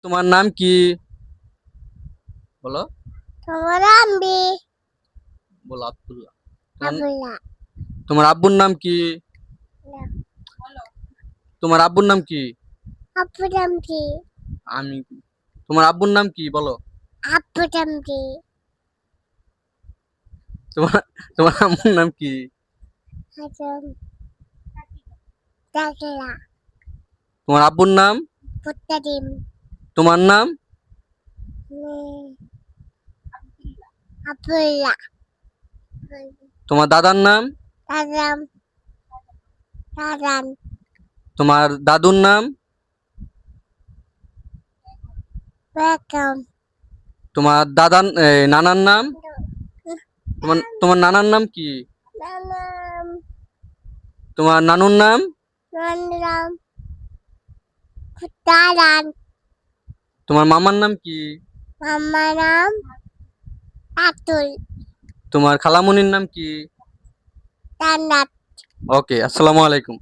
তোমার নাম কি? বলো। তোমার আম্বি বলো আব্দুল্লাহ। তোমার আবুল্লাহ তোমার আব্বুর নাম কি? তোমার আব্বুর নাম কি? আপুরামটি আমি। তোমার আব্বুর নাম কি বলো? আপুরামটি তোমার তোমার আম্মুর নাম কি? হাজম ডাকলা তোমার আব্বুর নাম? পুত্তাদিম তোমার নাম? আবুল্লাহ তোমার দাদার নাম? দাদাম দাদান তোমার দাদুর নাম? বেকম তোমার নানার নাম? তোমার নানার নাম কি? নানাম তোমার নানুর নাম? নন্দরাম দাদান তোমার মামার নাম কি? মাম্মা নাম আতুল তোমার খালামুনির নাম কি? দান্নাত ওকে, আসসালামু আলাইকুম।